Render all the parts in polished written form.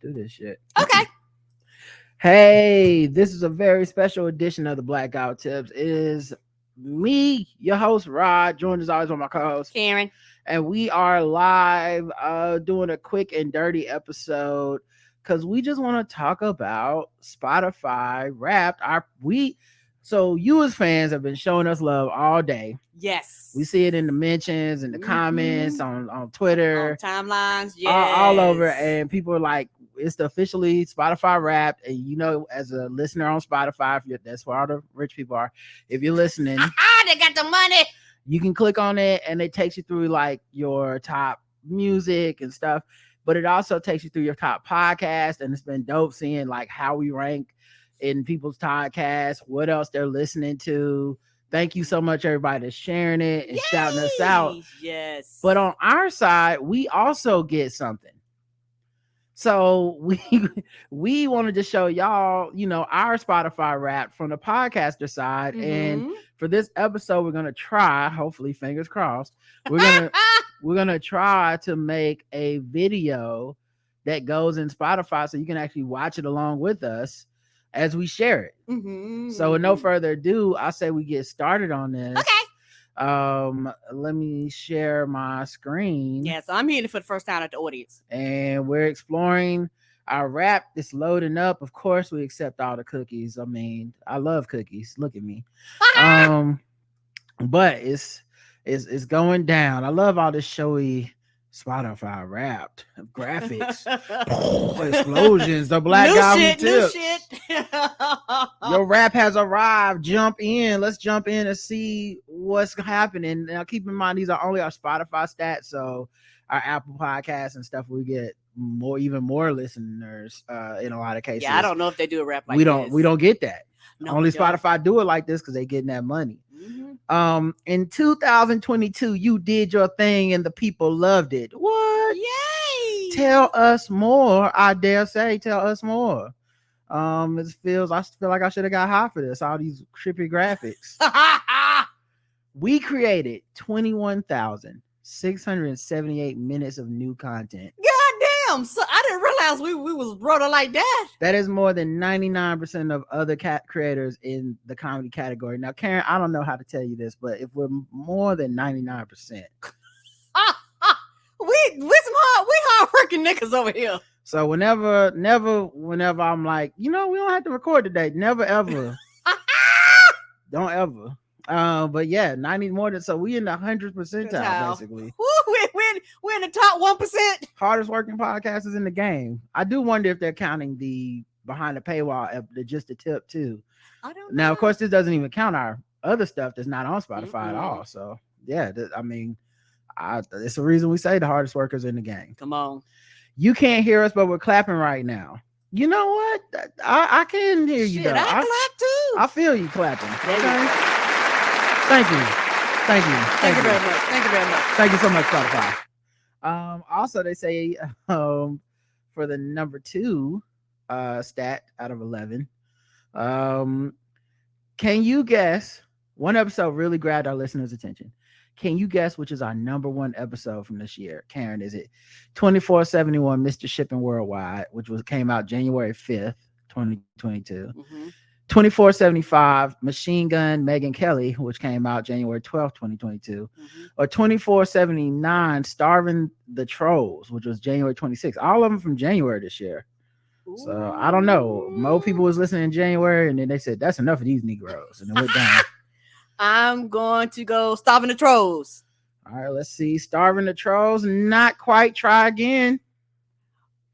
do this shit. Okay. Hey, this is a very special edition of the Blackout Tips. It is me, your host Rod, joined as always by my co-host Karen. and we are live doing a quick and dirty episode because we just want to talk about Spotify Wrapped. So you as fans have been showing us love all day. Yes. We see it in the mentions and the comments on Twitter, on timelines, all over, and people are like, it's the officially Spotify Wrapped. And you know, as a listener on Spotify, that's where all the rich people are. If you're listening, they got the money. You can click on it and it takes you through like your top music and stuff, but it also takes you through your top podcast. And it's been dope seeing like how we rank in people's podcasts, what else they're listening to. Thank you so much, everybody, that's sharing it and shouting us out. Yes. But on our side, we also get something. So we wanted to show y'all, our Spotify Wrapped from the podcaster side. And for this episode, we're gonna try, hopefully, fingers crossed, we're gonna try to make a video that goes in Spotify so you can actually watch it along with us as we share it. So with no further ado, I say we get started on this. Okay. Let me share my screen. Yes, I'm hearing it for the first time at the audience. And we're exploring our wrap. It's loading up. Of course, we accept all the cookies. I mean, I love cookies. Look at me. But it's going down. I love all this showy Spotify Wrapped graphics, explosions, the black guy who tips. New shit. Your rap has arrived. Jump in. Let's jump in and see what's happening. Now, keep in mind these are only our Spotify stats, so our Apple Podcasts and stuff we get even more listeners in a lot of cases. Yeah, I don't know if they do a rap like we this. We don't get that. No, only Spotify do it like this because they getting that money. In 2022, you did your thing and the people loved it. What? Yay! Tell us more. I dare say, tell us more. I feel like I should have got high for this. All these trippy graphics. We created 21,678 minutes of new content. Goddamn! So I didn't realize we was rolling like that. That is more than 99% of other creators in the comedy category. Now, Karen, I don't know how to tell you this, but if we're more than 99%, we hard-working niggas over here. So whenever I'm like, we don't have to record today. Never ever. Don't ever. But yeah, 90 more than so we in the 100th percentile basically. We're in the top 1%. Hardest working podcasters in the game. I do wonder if they're counting the behind the paywall, just the tip too. I don't know. Now, of course, this doesn't even count our other stuff that's not on Spotify at all. So yeah, it's the reason we say the hardest workers in the game. Come on. You can't hear us, but we're clapping right now. You know what? I can hear you though. I clap too. I feel you clapping. Okay. Thank you very much. Thank you so much, Spotify. Also, they say for the number 2 stat out of 11, can you guess? One episode really grabbed our listeners' attention. Can you guess which is our number 1 episode from this year? Karen, is it 2471 Mr. Shipping Worldwide, which came out January 5th, 2022? 2475 Machine Gun Megyn Kelly, which came out January 12th, 2022, or 2479 Starving the Trolls, which was January 26th. All of them from January this year. So I don't know. More people was listening in January, and then they said that's enough of these Negroes, and it went down. I'm going to go Starving the Trolls. All right, let's see. Starving the Trolls, not quite. Try again.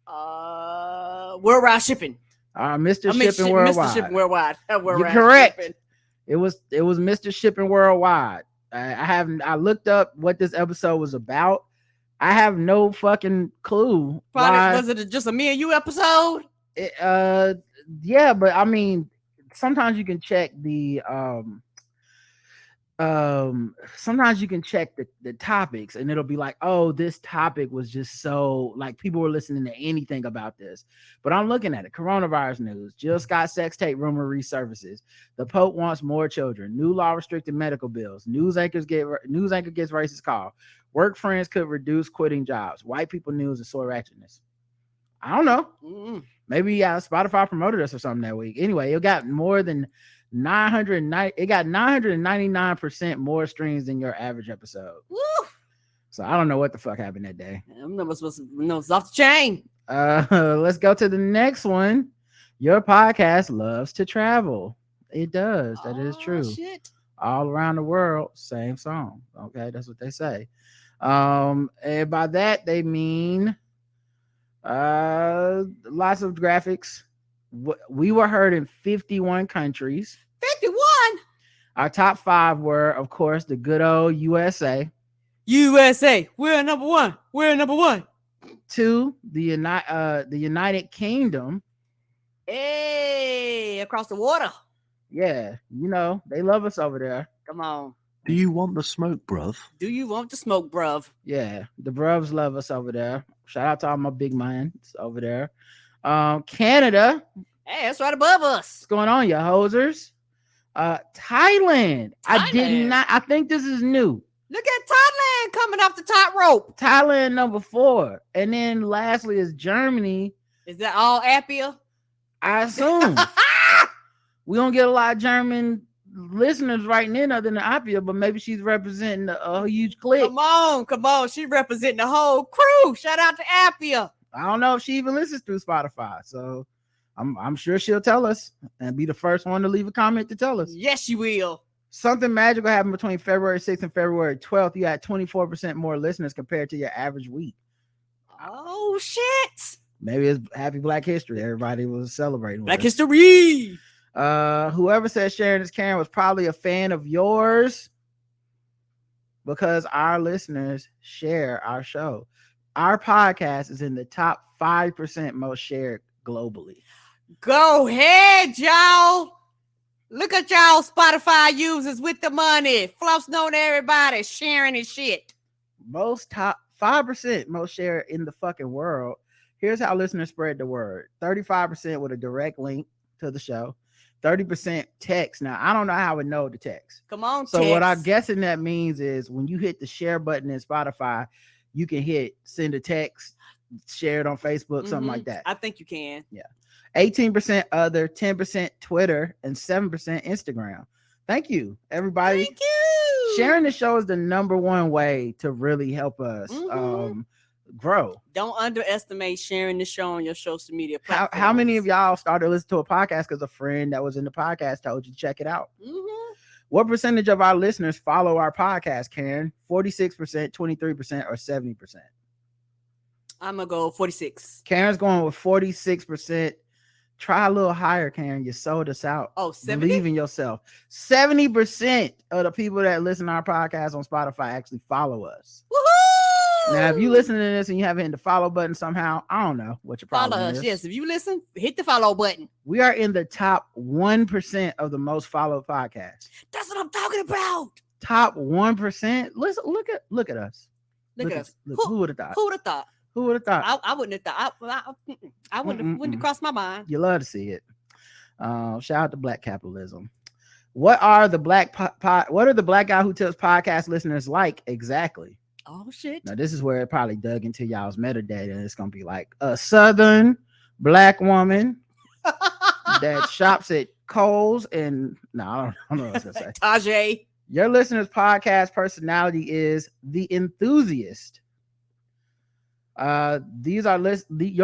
Worldwide Shipping. Mr. Shipping Worldwide. Mr. Shipping Worldwide. You're correct. Shipping. It was Mr. Shipping Worldwide. I looked up what this episode was about. I have no fucking clue. Was it just a me and you episode? Yeah, but I mean, sometimes you can check the sometimes you can check the topics and it'll be like, oh, this topic was just so like people were listening to anything about this. But I'm looking at it. Coronavirus news. Jill Scott sex tape rumor resurfaces. The Pope wants more children. New law restricted medical bills. News anchor gets racist call. Work friends could reduce quitting jobs. White people news and soy ratchetness. I don't know. Mm. Maybe Spotify promoted us or something that week. Anyway, it got more than 990. It got 999% more streams than your average episode. Woo. So I don't know what the fuck happened that day. Them numbers was it's off the chain. Let's go to the next one. Your podcast loves to travel. It does. That is true. Shit. All around the world, same song. Okay, that's what they say. And by that they mean lots of graphics. We were heard in 51 countries. 51. Our top 5 were, of course, the good old USA. USA, we're number one. We're number one. 2, the United Kingdom. Hey, across the water. Yeah, you know they love us over there. Come on. Do you want the smoke, bruv? Do you want the smoke, bruv? Yeah, the bruvs love us over there. Shout out to all my big minds over there. Canada. Hey, that's right above us. What's going on, you hosers? Thailand. I think this is new. Look at Thailand coming off the top rope. Thailand number 4. And then lastly is Germany. Is that all Appia? I assume. We don't get a lot of German listeners writing in other than Appia, but maybe she's representing a huge clique. Come on. She representing the whole crew. Shout out to Appia. I don't know if she even listens through Spotify. So I'm sure she'll tell us and be the first one to leave a comment to tell us. Yes, she will. Something magical happened between February 6th and February 12th. You had 24% more listeners compared to your average week. Oh, shit. Maybe it's Happy Black History. Everybody was celebrating. Black History. Whoever said Sharon is Karen was probably a fan of yours because our listeners share our show. Our podcast is in the top 5% most shared globally. Go ahead, y'all. Look at y'all Spotify users with the money. Flossing on everybody, sharing his shit. Most top 5% most shared in the fucking world. Here's how listeners spread the word. 35% with a direct link to the show. 30% text. Now, I don't know how I would know the text. Come on, So text. what I'm guessing that means is when you hit the share button in Spotify, you can hit send a text, share it on Facebook, something like that. I think you can. Yeah. 18% other, 10% Twitter, and 7% Instagram. Thank you, everybody. Thank you. Sharing the show is the number one way to really help us grow. Don't underestimate sharing the show on your social media platforms. How many of y'all started listening to a podcast because a friend that was in the podcast told you to check it out? What percentage of our listeners follow our podcast, Karen? 46%, 23%, or 70%? I'm going to go 46. Karen's going with 46%. Try a little higher, Karen. You sold us out. Oh, 70? Believe in yourself. 70% of the people that listen to our podcast on Spotify actually follow us. Woohoo! Now, if you listen to this and you haven't hit the follow button somehow, I don't know what your problem Follow is. us. Yes, if you listen, hit the follow button. We are in the top 1% of the most followed podcasts. That's what I'm talking about. Top 1%. Listen, look at us. Look at us. Who would have thought? Who would have thought? Who would have thought? I wouldn't have thought. I wouldn't have crossed my mind. You love to see it. Shout out to Black capitalism. What are the Black Guy Who Tells podcast listeners like exactly? Oh shit! Now this is where it probably dug into y'all's metadata, and it's gonna be like a Southern Black woman that shops at Kohl's, and I don't know what I was gonna say. Tajay. Your listeners' podcast personality is the enthusiast. Your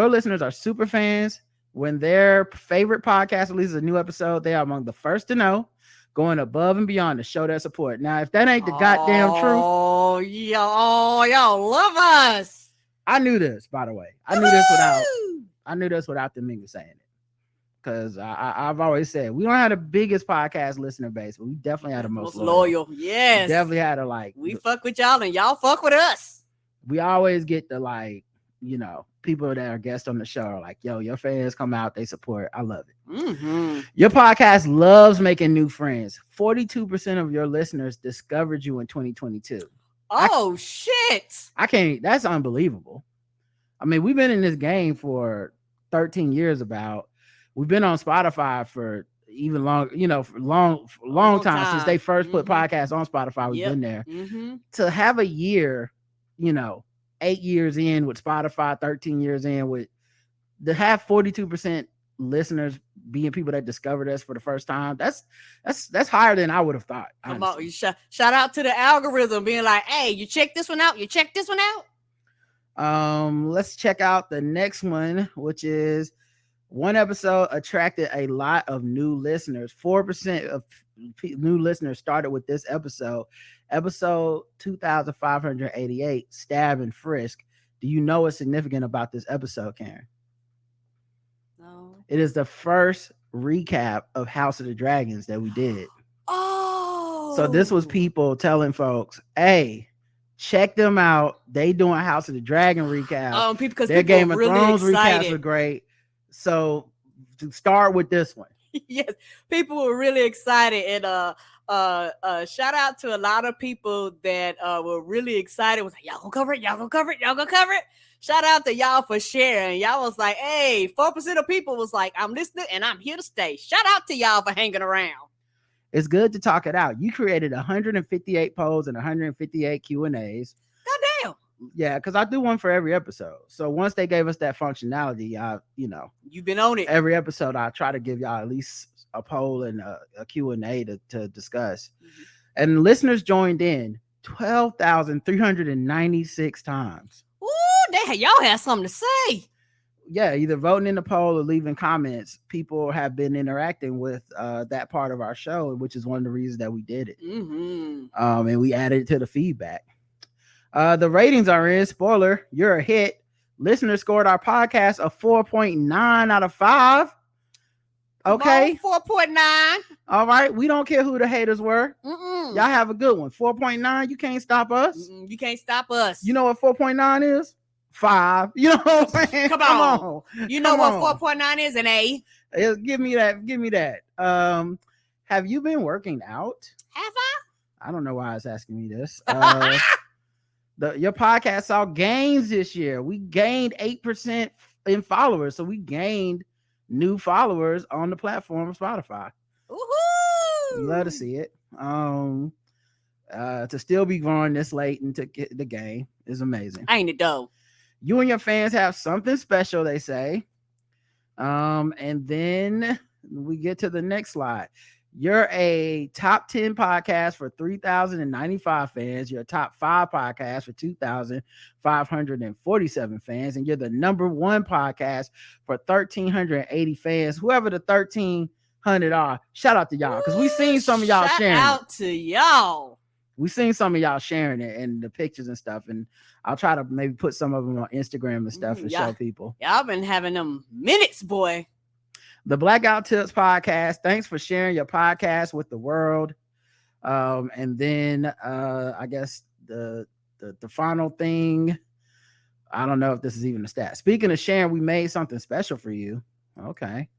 listeners are super fans. When their favorite podcast releases a new episode, they are among the first to know, going above and beyond to show their support. Now, if that ain't the goddamn truth, y'all love us. I knew this, by the way. I knew this without them even saying it. Because I've always said we don't have the biggest podcast listener base, but we definitely had the most loyal. Yes, we definitely had a we fuck with y'all and y'all fuck with us. We always get the people that are guests on the show are like, yo, your fans come out, they support. I love it. Your podcast loves making new friends. 42% of your listeners discovered you in 2022. Oh, shit. That's unbelievable. I mean, we've been in this game for 13 years we've been on Spotify for even long, for long time since they first put podcasts on Spotify. We've been there. To have a year, 8 years in with Spotify, 13 years in with to have 42% listeners being people that discovered us for the first time, that's higher than I would have thought. Come on, shout out to the algorithm being like, hey, you check this one out. You check this one out. Let's check out the next one, which is one episode attracted a lot of new listeners. 4% of new listeners started with this episode. Episode 2588, Stab and Frisk. Do you know what's significant about this episode, Karen? No. It is the first recap of House of the Dragons that we did. Oh. So this was people telling folks, hey, check them out. They doing House of the Dragon recap. Because their Game of really Thrones excited. recaps are great. So to start with this one. Yes, people were really excited, and shout out to a lot of people that were really excited. Was like, y'all gonna cover it, y'all gonna cover it, y'all gonna cover it. Shout out to y'all for sharing. Y'all was like, hey, 4% of people was like, I'm listening and I'm here to stay. Shout out to y'all for hanging around. It's good to talk it out. You created 158 polls and 158 Q&As. Goddamn. Yeah, because I do one for every episode. So once they gave us that functionality, you've been on it. Every episode, I try to give y'all at least a poll and a Q&A to discuss. Mm-hmm. And listeners joined in 12,396 times. Ooh, y'all had something to say. Yeah, either voting in the poll or leaving comments. People have been interacting with that part of our show, which is one of the reasons that we did it. Mm-hmm. And we added it to the feedback. The ratings are in. Spoiler, you're a hit. Listeners scored our podcast a 4.9 out of 5. Okay. 4.9. All right. We don't care who the haters were. Mm-mm. Y'all have a good one. 4.9. You can't stop us. You can't stop us. You know what 4.9 is? 5. You know what I'm saying? Come on. You know what 4.9 is? An A. Give me that. Have you been working out? Have I? I don't know why it's asking me this. Your podcast saw gains this year. We gained 8% in followers. So we gained new followers on the platform of Spotify. Woohoo! Love to see it. To still be growing this late into the game is amazing. Ain't it though? You and your fans have something special, they say. And then we get to the next slide. You're a top 10 podcast for 3,095 fans. You're a top 5 podcast for 2,547 fans. And you're the number 1 podcast for 1,380 fans. Whoever the 1,300 are, shout out to y'all. Because we seen some of y'all sharing. Shout out to y'all. We seen some of y'all sharing it and the pictures and stuff. And I'll try to maybe put some of them on Instagram and stuff and show people. Y'all been having them minutes, boy. The Blackout Tips podcast. Thanks for sharing your podcast with the world. And then I guess the final thing, I don't know if this is even a stat. Speaking of sharing, we made something special for you. Okay.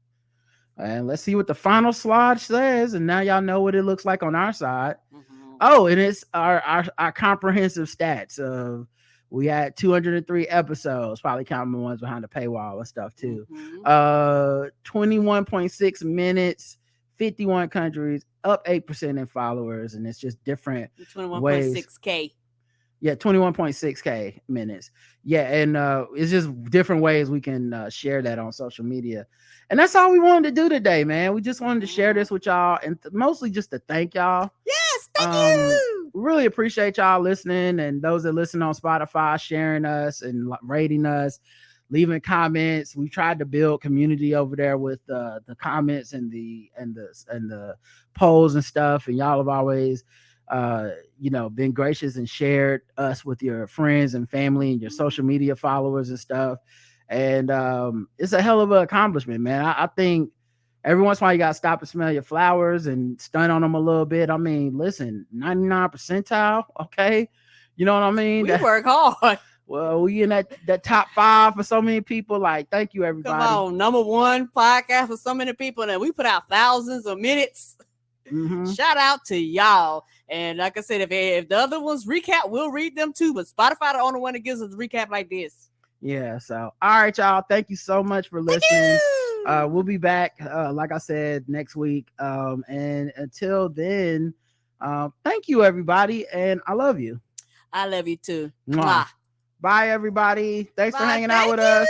And let's see what the final slide says. And now y'all know what it looks like on our side. Mm-hmm. Oh, and it's our comprehensive stats of we had 203 episodes, probably counting the ones behind the paywall and stuff too. Mm-hmm. 21.6 minutes, 51 countries, up 8% in followers, and it's just different 21.6K. Yeah, 21.6K minutes. Yeah, and it's just different ways we can share that on social media. And that's all we wanted to do today, man. We just wanted to share this with y'all and mostly just to thank y'all. Yes, thank you. Really appreciate y'all listening, and those that listen on Spotify, sharing us and rating us, leaving comments. We tried to build community over there with the comments and the polls and stuff. And y'all have always, been gracious and shared us with your friends and family and your social media followers and stuff. And it's a hell of an accomplishment, man. I think every once in a while you got to stop and smell your flowers and stun on them a little bit. I mean, listen, 99 percentile, okay? You know what I mean? We work hard. Well, we in that top 5 for so many people. Like, thank you, everybody. Come on, number 1 podcast for so many people, and we put out thousands of minutes. Mm-hmm. Shout out to y'all. And like I said, if the other ones recap, we'll read them too. But Spotify the only one that gives us a recap like this. Yeah. So, all right, y'all. Thank you so much for listening. We'll be back, like I said, next week. And until then, thank you, everybody. And I love you. I love you too. Mwah. Bye, everybody. Thanks for hanging out with us.